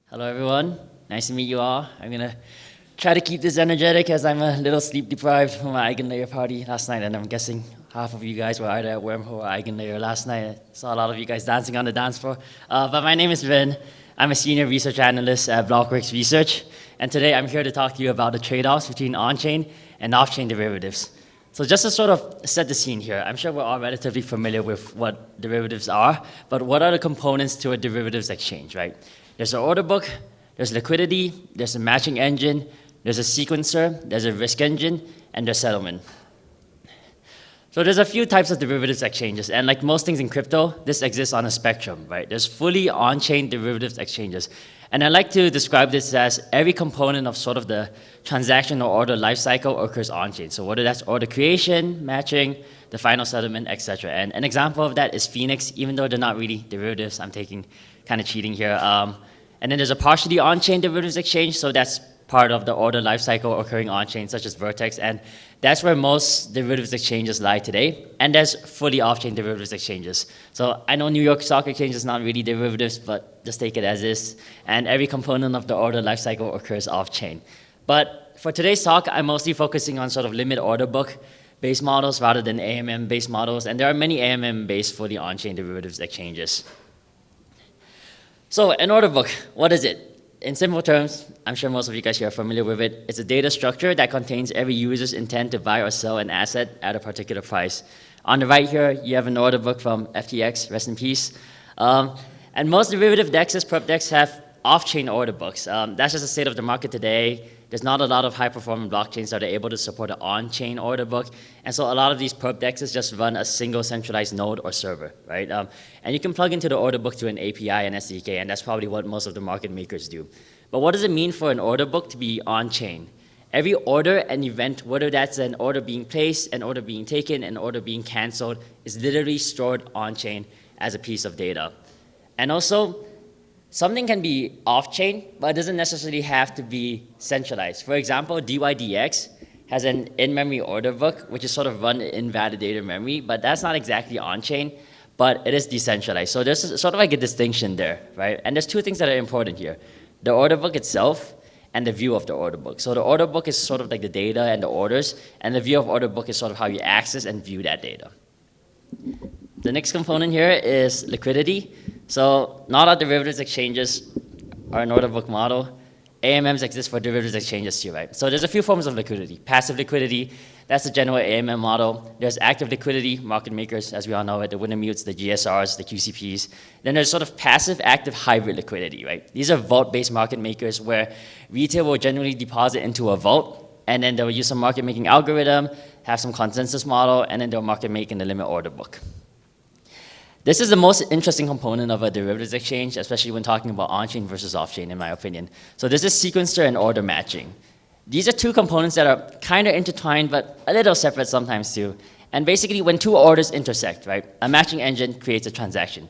Hello, everyone. Nice to meet you all. I'm going to try to keep this energetic as I'm a little sleep deprived from my Eigenlayer party last night, and I'm guessing half of you guys were either at Wormhole or Eigenlayer last night. I saw a lot of you guys dancing on the dance floor. But my name is Vin. I'm a senior research analyst at Blockworks Research, and today I'm here to talk to you about the trade-offs between on-chain and off-chain derivatives. So just to sort of set the scene here, I'm sure we're all relatively familiar with what derivatives are, but what are the components to a derivatives exchange, right? There's an order book, there's liquidity, there's a matching engine, there's a sequencer, there's a risk engine, and there's settlement. So there's a few types of derivatives exchanges, and like most things in crypto, this exists on a spectrum, right? There's fully on-chain derivatives exchanges. And I like to describe this as every component of sort of the transaction or order lifecycle occurs on-chain. So whether that's order creation, matching, the final settlement, etc. And an example of that is Phoenix, even though they're not really derivatives. I'm taking kind of cheating here. And then there's a partially on-chain derivatives exchange, so that's part of the order lifecycle occurring on-chain, such as Vertex, and that's where most derivatives exchanges lie today. And there's fully off-chain derivatives exchanges. So I know New York Stock Exchange is not really derivatives, but just take it as is. And every component of the order lifecycle occurs off-chain. But for today's talk, I'm mostly focusing on sort of limit order book based models rather than AMM based models. And there are many AMM based fully on-chain derivatives exchanges. So an order book, what is it? In simple terms, I'm sure most of you guys here are familiar with it. It's a data structure that contains every user's intent to buy or sell an asset at a particular price. On the right here, you have an order book from FTX, rest in peace. And most derivative dexes, prop decks, have off-chain order books. That's just the state of the market today. There's not a lot of high-performing blockchains that are able to support an on-chain order book. And so a lot of these perp dexes just run a single centralized node or server, right? And you can plug into the order book to an API and SDK, and that's probably what most of the market makers do. But what does it mean for an order book to be on-chain? Every order and event, whether that's an order being placed, an order being taken, an order being canceled, is literally stored on-chain as a piece of data. And also, something can be off-chain, but it doesn't necessarily have to be centralized. For example, DYDX has an in-memory order book, which is sort of run in validator memory, but that's not exactly on-chain, but it is decentralized. So there's sort of like a distinction there, right? And there's two things that are important here. The order book itself and the view of the order book. So the order book is sort of like the data and the orders, and the view of order book is sort of how you access and view that data. The next component here is liquidity. So not all derivatives exchanges are an order book model. AMMs exist for derivatives exchanges too, right? So there's a few forms of liquidity. Passive liquidity, that's the general AMM model. There's active liquidity, market makers, as we all know it, the Wintermutes, the GSRs, the QCPs. Then there's sort of passive, active, hybrid liquidity, right? These are vault-based market makers where retail will generally deposit into a vault, and then they'll use some market making algorithm, have some consensus model, and then they'll market make in the limit order book. This is the most interesting component of a derivatives exchange, especially when talking about on-chain versus off-chain, in my opinion. So this is sequencer and order matching. These are two components that are kind of intertwined, but a little separate sometimes too. And basically, when two orders intersect, right, a matching engine creates a transaction.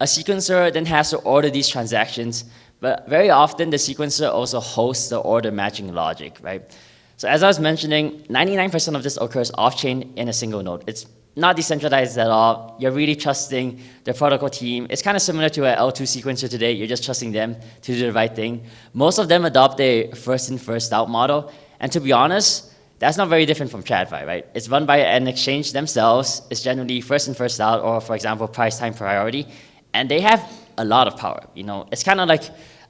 A sequencer then has to order these transactions, but very often the sequencer also hosts the order matching logic, right? So as I was mentioning, 99% of this occurs off-chain in a single node. It's not decentralized at all. You're really trusting the protocol team. It's kind of similar to an L2 sequencer today. You're just trusting them to do the right thing. Most of them adopt a first in, first out model. And to be honest, that's not very different from TradFi, right? It's run by an exchange themselves. It's generally first in, first out, or for example, price time priority. And they have a lot of power. You know, it's kind of like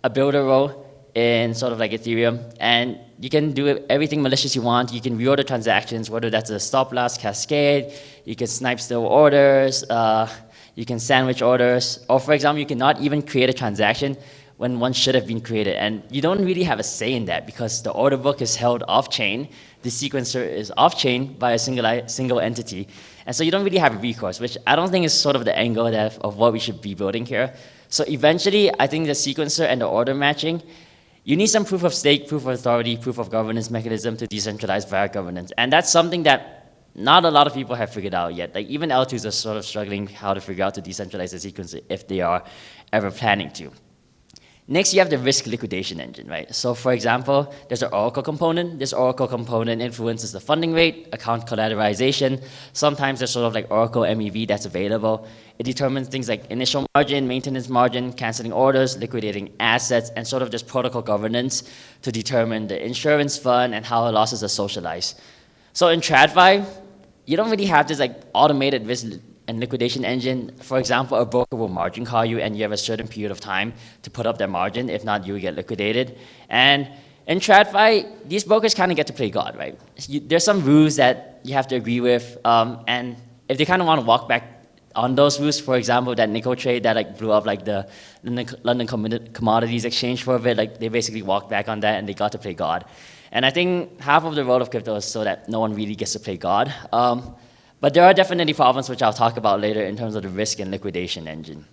a builder role in sort of like Ethereum, and you can do everything malicious you want. You can reorder transactions, whether that's a stop loss cascade, you can snipe still orders, you can sandwich orders, or for example, you cannot even create a transaction when one should have been created. And you don't really have a say in that because the order book is held off-chain, the sequencer is off-chain by a single entity. And so you don't really have a recourse, which I don't think is sort of the angle of what we should be building here. So eventually, I think the sequencer and the order matching, you need some proof of stake, proof of authority, proof of governance mechanism to decentralize via governance. And that's something that not a lot of people have figured out yet. Like even L2s are sort of struggling how to figure out to decentralize the sequencer if they are ever planning to. Next, you have the risk liquidation engine, right? So for example, there's an Oracle component. This Oracle component influences the funding rate, account collateralization. Sometimes there's sort of like Oracle MEV that's available. It determines things like initial margin, maintenance margin, canceling orders, liquidating assets, and sort of just protocol governance to determine the insurance fund and how losses are socialized. So in TradFi, you don't really have this like automated risk and liquidation engine. For example, a broker will margin call you and you have a certain period of time to put up their margin. If not, you will get liquidated. And in TradFi, these brokers kind of get to play God, right? There's some rules that you have to agree with. And if they kind of want to walk back on those rules, for example, that nickel trade that like blew up like the London Commodities Exchange for a bit, like they basically walked back on that and they got to play God. And I think half of the role of crypto is so that no one really gets to play God. But there are definitely problems which I'll talk about later in terms of the risk and liquidation engine.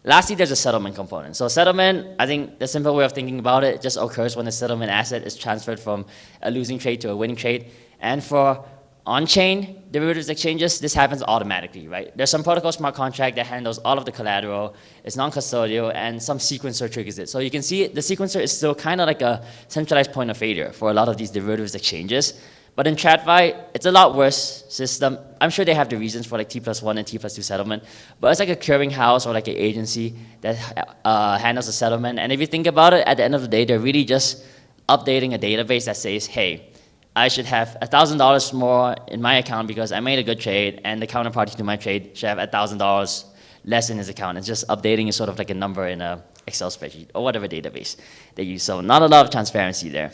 Lastly, there's a settlement component. So settlement, I think the simple way of thinking about it just occurs when a settlement asset is transferred from a losing trade to a winning trade. And for on-chain derivatives exchanges, this happens automatically, right? There's some protocol smart contract that handles all of the collateral, it's non-custodial, and some sequencer triggers it. So you can see the sequencer is still kind of like a centralized point of failure for a lot of these derivatives exchanges. But in TradFi, it's a lot worse system. I'm sure they have the reasons for like T+1 and T+2 settlement, but it's like a clearinghouse or like an agency that handles the settlement. And if you think about it, at the end of the day, they're really just updating a database that says, hey, I should have $1,000 more in my account because I made a good trade, and the counterparty to my trade should have $1,000 less in his account. It's just updating is sort of like a number in a Excel spreadsheet or whatever database they use. So not a lot of transparency there.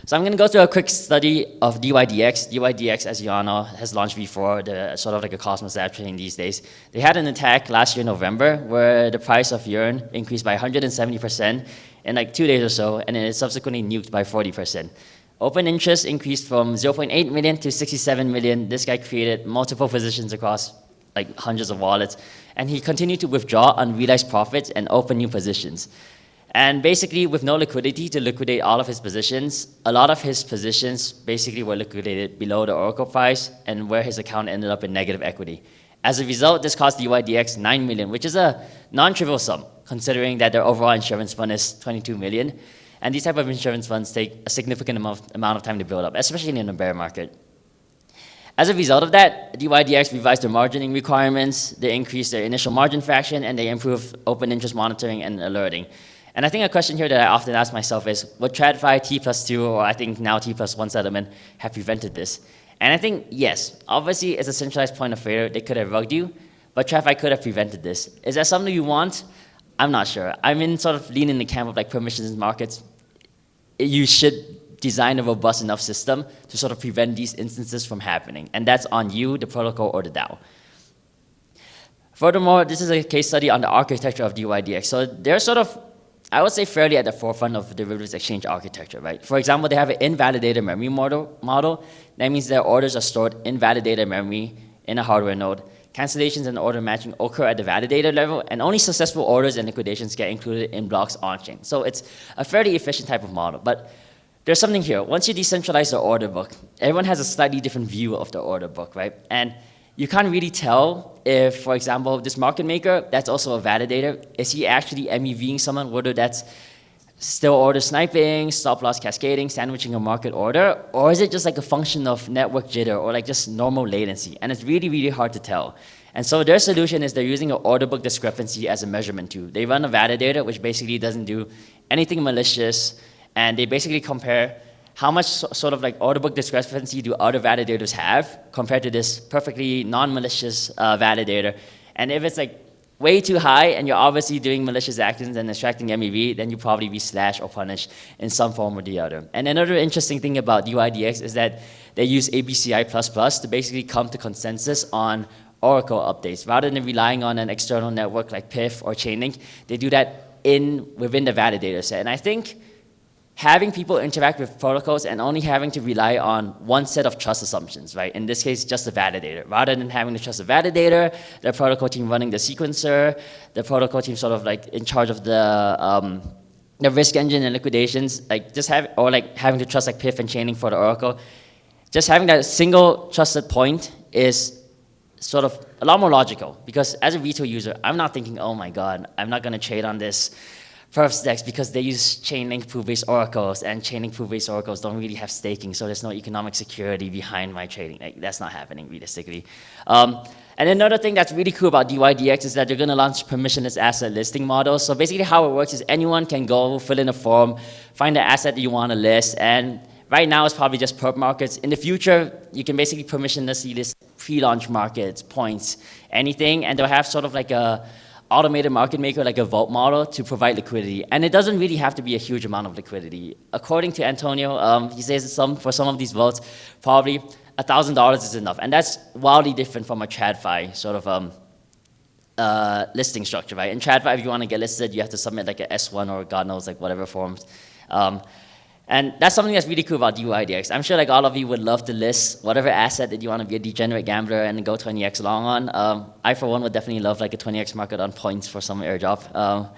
So I'm going to go through a quick study of DYDX. DYDX, as you all know, has launched before, the sort of like a Cosmos app chain these days. They had an attack last year in November where the price of Yearn increased by 170% in like 2 days or so, and then it subsequently nuked by 40%. Open interest increased from 0.8 million to 67 million. This guy created multiple positions across like hundreds of wallets, and he continued to withdraw unrealized profits and open new positions. And basically, with no liquidity to liquidate all of his positions, a lot of his positions basically were liquidated below the Oracle price and where his account ended up in negative equity. As a result, this cost DYDX 9 million, which is a non-trivial sum, considering that their overall insurance fund is 22 million. And these type of insurance funds take a significant amount of time to build up, especially in a bear market. As a result of that, DYDX revised their margining requirements, they increased their initial margin fraction, and they improved open interest monitoring and alerting. And I think a question here that I often ask myself is, would TradFi T+2, or I think now T+1 settlement, have prevented this? And I think, yes, obviously it's a centralized point of failure, they could have rugged you, but TradFi could have prevented this. Is that something you want? I'm not sure. I'm in sort of leaning the camp of like permissions in markets. You should design a robust enough system to sort of prevent these instances from happening. And that's on you, the protocol, or the DAO. Furthermore, this is a case study on the architecture of DYDX. So they're sort of, I would say, fairly at the forefront of derivatives exchange architecture, right? For example, they have an invalidated memory model. That means their orders are stored in validated memory in a hardware node. Cancellations and order matching occur at the validator level, and only successful orders and liquidations get included in blocks on-chain. So it's a fairly efficient type of model. But there's something here. Once you decentralize the order book, everyone has a slightly different view of the order book, right? And you can't really tell if, for example, this market maker, that's also a validator, is he actually MEVing someone, whether that's still order sniping, stop loss cascading, sandwiching a market order, or is it just like a function of network jitter or like just normal latency? And it's really, really hard to tell. And so their solution is they're using an order book discrepancy as a measurement tool. They run a validator, which basically doesn't do anything malicious, and they basically compare how much sort of like order book discrepancy do other validators have compared to this perfectly non-malicious validator. And if it's like way too high and you're obviously doing malicious actions and extracting MEV, then you probably be slashed or punished in some form or the other. And another interesting thing about DYDX is that they use ABCI++ to basically come to consensus on Oracle updates. Rather than relying on an external network like PIF or Chainlink, they do that within the validator set. And I think having people interact with protocols and only having to rely on one set of trust assumptions, right? In this case, just the validator. Rather than having to trust the validator, the protocol team running the sequencer, the protocol team sort of like in charge of the risk engine and liquidations, like having to trust like PIF and Chainlink for the Oracle. Just having that single trusted point is sort of a lot more logical, because as a retail user, I'm not thinking, oh my God, I'm not gonna trade on this perps DEX because they use Chainlink proof-based oracles, and Chainlink proof-based oracles don't really have staking, so there's no economic security behind my trading. Like, that's not happening realistically. And another thing that's really cool about DYDX is that they're gonna launch permissionless asset listing models. So basically how it works is anyone can go fill in a form, find the asset that you wanna list, and right now it's probably just perp markets. In the future, you can basically permissionlessly list pre-launch markets, points, anything, and they'll have sort of like a automated market maker, like a vault model, to provide liquidity. And it doesn't really have to be a huge amount of liquidity. According to Antonio, he says for some of these votes, probably $1,000 is enough. And that's wildly different from a TradFi sort of listing structure, right? In TradFi, if you want to get listed, you have to submit like a S1 or God knows, like whatever forms. And that's something that's really cool about DYDX. I'm sure like all of you would love to list whatever asset that you want to be a degenerate gambler and go 20x long on. I, for one, would definitely love like a 20x market on points for some airdrop.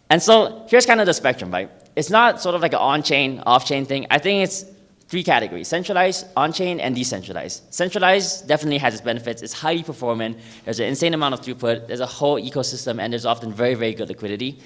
And so here's kind of the spectrum, right? It's not sort of like an on-chain, off-chain thing. I think it's 3 categories: centralized, on-chain, and decentralized. Centralized definitely has its benefits. It's highly performant. There's an insane amount of throughput. There's a whole ecosystem, and there's often very, very good liquidity.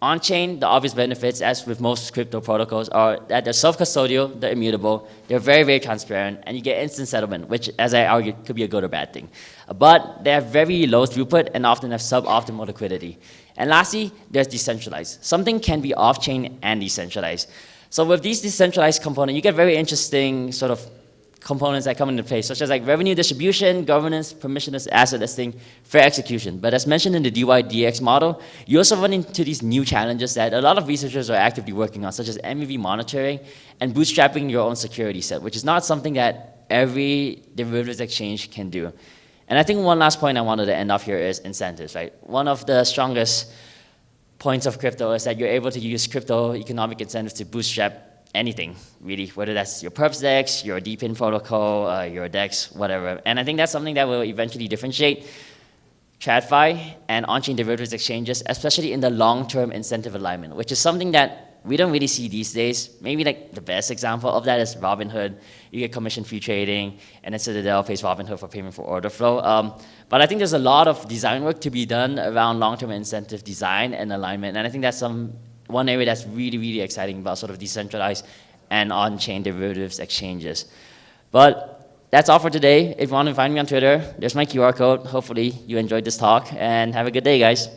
On-chain, the obvious benefits, as with most crypto protocols, are that they're self-custodial, they're immutable, they're very, very transparent, and you get instant settlement, which, as I argued, could be a good or bad thing. But they have very low throughput and often have suboptimal liquidity. And lastly, there's decentralized. Something can be off-chain and decentralized. So with these decentralized components, you get very interesting sort of components that come into play, such as like revenue distribution, governance, permissionless asset listing, fair execution. But as mentioned in the DYDX model, you also run into these new challenges that a lot of researchers are actively working on, such as MEV monitoring and bootstrapping your own security set, which is not something that every derivatives exchange can do. And I think one last point I wanted to end off here is incentives, right? One of the strongest points of crypto is that you're able to use crypto economic incentives to bootstrap anything, really, whether that's your perps DEX, your DPIN protocol, your DEX, whatever. And I think that's something that will eventually differentiate TradFi and on-chain derivatives exchanges, especially in the long-term incentive alignment, which is something that we don't really see these days. Maybe like the best example of that is Robinhood. You get commission-free trading, and then Citadel pays Robinhood for payment for order flow. But I think there's a lot of design work to be done around long-term incentive design and alignment, and I think that's one area that's really, really exciting about sort of decentralized and on-chain derivatives exchanges. But that's all for today. If you want to find me on Twitter, there's my QR code. Hopefully you enjoyed this talk, and have a good day, guys.